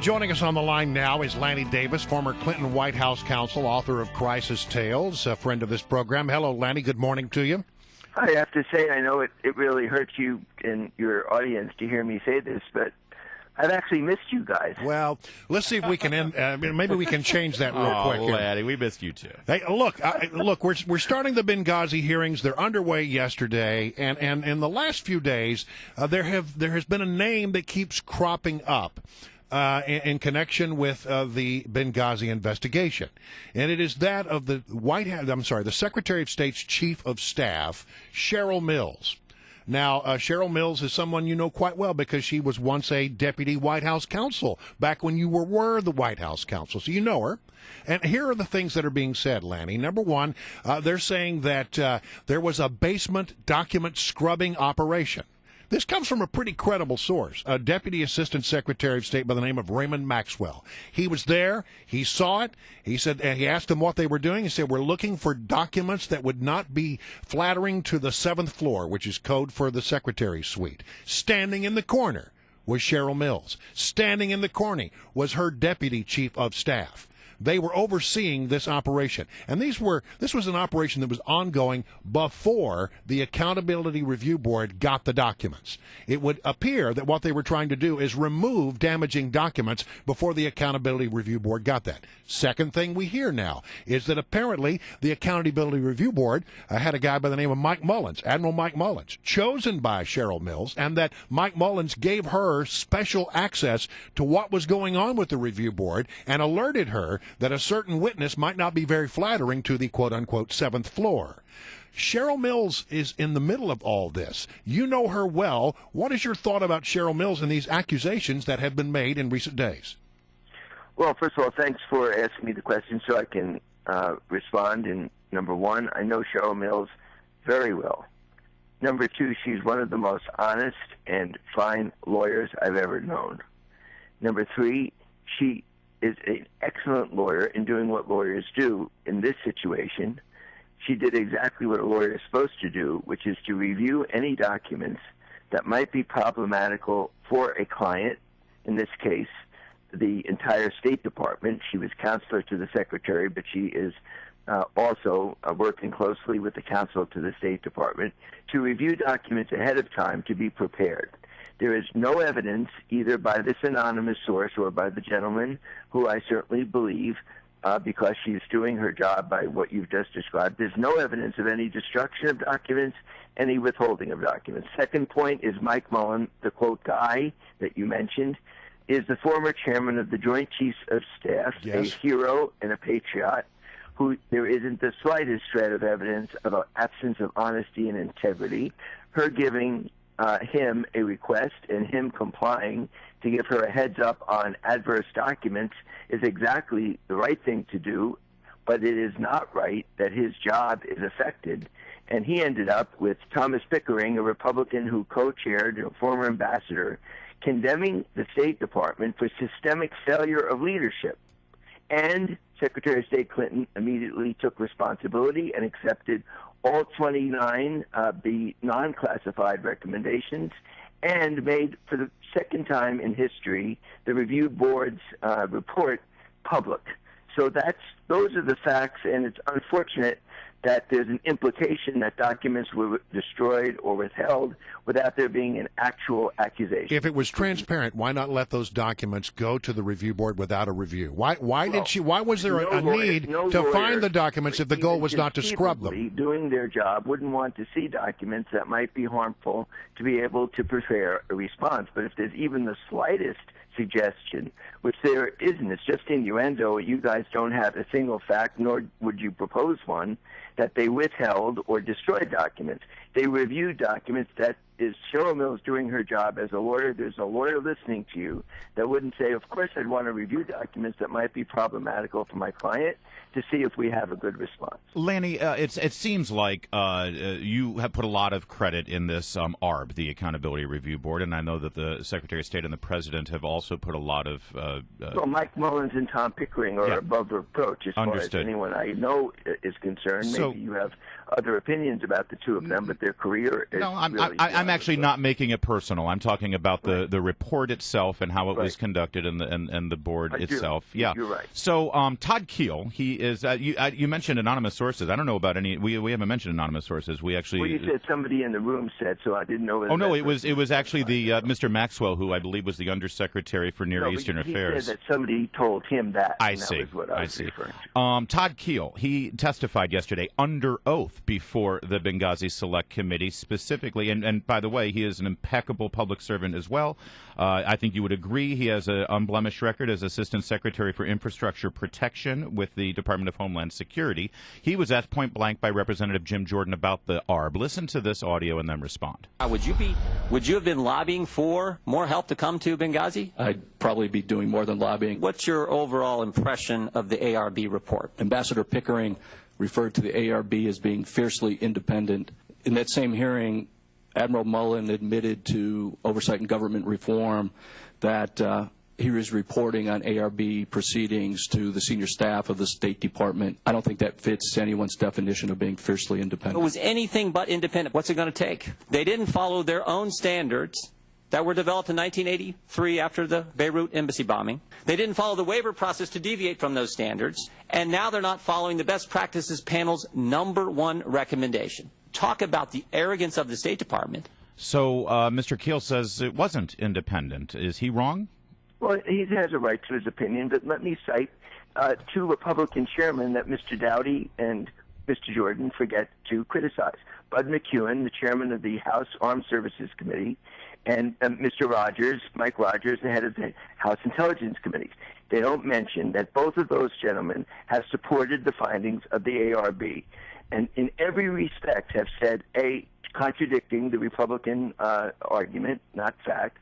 Joining us on the line now is Lanny Davis, former Clinton White House counsel, author of Crisis Tales, a friend of this program. Hello, Lanny. Good morning to you. I have to say, I know it really hurts you and your audience to hear me say this, but I've actually missed you guys. Well, let's see if we can maybe we can change that real quick. Oh, Lanny, we missed you too. Hey, look, we're starting the Benghazi hearings. They're underway yesterday, and in the last few days, there has been a name that keeps cropping up in connection with the Benghazi investigation, and it is that of the the Secretary of State's Chief of Staff, Cheryl Mills. Now, Cheryl Mills is someone you know quite well because she was once a deputy White House counsel back when you were the White House counsel, so you know her. And here are the things that are being said, Lanny. Number one, they're saying that there was a basement document scrubbing operation. This comes from a pretty credible source, a Deputy Assistant Secretary of State by the name of Raymond Maxwell. He was there. He saw it. He said, he asked them what they were doing. He said, we're looking for documents that would not be flattering to the 7th floor, which is code for the Secretary's suite. Standing in the corner was Cheryl Mills. Standing in the corner was her Deputy Chief of Staff. They were overseeing this operation. And this was an operation that was ongoing before the Accountability Review Board got the documents. It would appear that what they were trying to do is remove damaging documents before the Accountability Review Board got that. Second thing we hear now is that apparently the Accountability Review Board had a guy by the name of Mike Mullins, Admiral Mike Mullins, chosen by Cheryl Mills, and that Mike Mullins gave her special access to what was going on with the review board and alerted her that a certain witness might not be very flattering to the quote-unquote 7th floor. Cheryl Mills is in the middle of all this. You know her well. What is your thought about Cheryl Mills and these accusations that have been made in recent days? Well, first of all, thanks for asking me the question so I can respond. And number one, I know Cheryl Mills very well. Number two, she's one of the most honest and fine lawyers I've ever known. Number three, she is an excellent lawyer in doing what lawyers do in this situation. She did exactly what a lawyer is supposed to do, which is to review any documents that might be problematical for a client, in this case, the entire State Department. She was counselor to the Secretary, but she is also working closely with the counsel to the State Department to review documents ahead of time to be prepared. There is no evidence, either by this anonymous source or by the gentleman, who I certainly believe, because she's doing her job by what you've just described, there's no evidence of any destruction of documents, any withholding of documents. Second point is Mike Mullins, the quote guy that you mentioned, is the former chairman of the Joint Chiefs of Staff, yes, a hero and a patriot, who there isn't the slightest shred of evidence of an absence of honesty and integrity. Her giving him a request and him complying to give her a heads up on adverse documents is exactly the right thing to do, but it is not right that his job is affected. And he ended up with Thomas Pickering, a Republican who co-chaired, a former ambassador, condemning the State Department for systemic failure of leadership. And Secretary of State Clinton immediately took responsibility and accepted all 29 the non-classified recommendations and made, for the second time in history, the review board's report public. So those are the facts, and it's unfortunate that there's an implication that documents were destroyed or withheld without there being an actual accusation. If it was transparent, why not let those documents go to the review board without a review? Why was there a need to find the documents if the goal was not to scrub them? Doing their job wouldn't want to see documents that might be harmful to be able to prepare a response. But if there's even the slightest suggestion, which there isn't, it's just innuendo, you guys don't have a single fact, nor would you propose one, that they withheld or destroyed documents. They reviewed documents. That is Cheryl Mills doing her job as a lawyer. There's a lawyer listening to you that wouldn't say, of course I'd want to review documents that might be problematical for my client to see if we have a good response. Lanny, it seems like you have put a lot of credit in this ARB, the Accountability Review Board, and I know that the Secretary of State and the President have also put a lot of... well, Mike Mullins and Tom Pickering are above reproach as far as anyone I know is concerned. So, maybe you have other opinions about the two of them, but their career is I'm I'm actually not making it personal. I'm talking about the report itself and how it was conducted and the board itself. Yeah, you're right. So Todd Keel, he is. You mentioned anonymous sources. I don't know about any. We haven't mentioned anonymous sources. We actually. Well, you said somebody in the room said, so I didn't know. Oh no, it was actually the Mr. Maxwell, who I believe was the Undersecretary for Near Eastern Affairs. He said that somebody told him that. I see. That was what I was see. referring to. Todd Keel, he testified yesterday under oath before the Benghazi Select Committee, specifically, and by the way, he is an impeccable public servant as well. I think you would agree he has an unblemished record as Assistant Secretary for Infrastructure Protection with the Department of Homeland Security. He was asked point blank by Representative Jim Jordan about the ARB. Listen to this audio and then respond. Would you have been lobbying for more help to come to Benghazi? I'd probably be doing more than lobbying. What's your overall impression of the ARB report? Ambassador Pickering referred to the ARB as being fiercely independent. In that same hearing, Admiral Mullen admitted to Oversight and Government Reform that he was reporting on ARB proceedings to the senior staff of the State Department. I don't think that fits anyone's definition of being fiercely independent. It was anything but independent. What's it going to take? They didn't follow their own standards that were developed in 1983 after the Beirut embassy bombing. They didn't follow the waiver process to deviate from those standards, and now they're not following the best practices panel's #1 recommendation. Talk about the arrogance of the State Department. So Mr. Keel says it wasn't independent. Is he wrong? Well, he has a right to his opinion, but let me cite two Republican chairmen that Mr. Dowdy and Mr. Jordan forget to criticize. Bud McEwen, the chairman of the House Armed Services Committee, and Mr. Rogers, Mike Rogers, the head of the House Intelligence Committee. They don't mention that both of those gentlemen have supported the findings of the ARB, and in every respect have said, A, contradicting the Republican argument, not fact,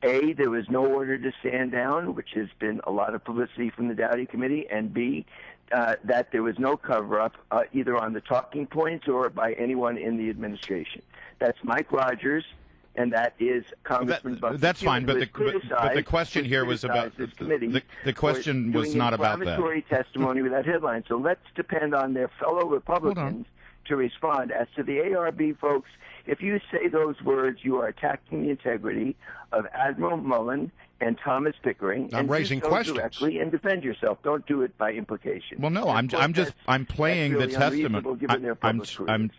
A, there was no order to stand down, which has been a lot of publicity from the Dowdy Committee, and B, that there was no cover-up either on the talking points or by anyone in the administration. That's Mike Rogers, and that is Congressman Buck. That's fine, but the question here was about the question was not about that. Inflammatory testimony with that headline. So let's depend on their fellow Republicans to respond. As to the ARB, folks, if you say those words, you are attacking the integrity of Admiral Mullen and Thomas Pickering. I'm raising questions directly and defend yourself. Don't do it by implication. Well, no, I'm playing the testimony.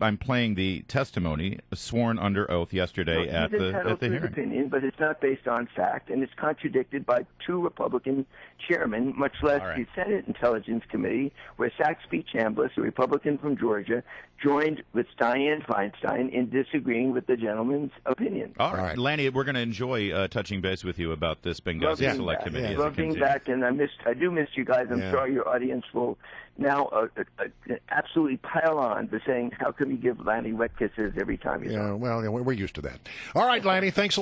I'm playing the testimony sworn under oath yesterday at the hearing. Opinion, but it's not based on fact, and it's contradicted by two Republican chairmen, much less the Senate Intelligence Committee, where Saxby Chambliss, a Republican from Georgia, joined with Dianne Feinstein in disagreeing with the gentleman's opinion. All right, Lanny, we're going to enjoy touching base with you about this Benghazi Select Committee. Love being back, and I do miss you guys. I'm sure your audience will now absolutely pile on to saying, how can we give Lanny wet kisses every time he's on? Well, we're used to that. All right, Lanny, thanks a lot.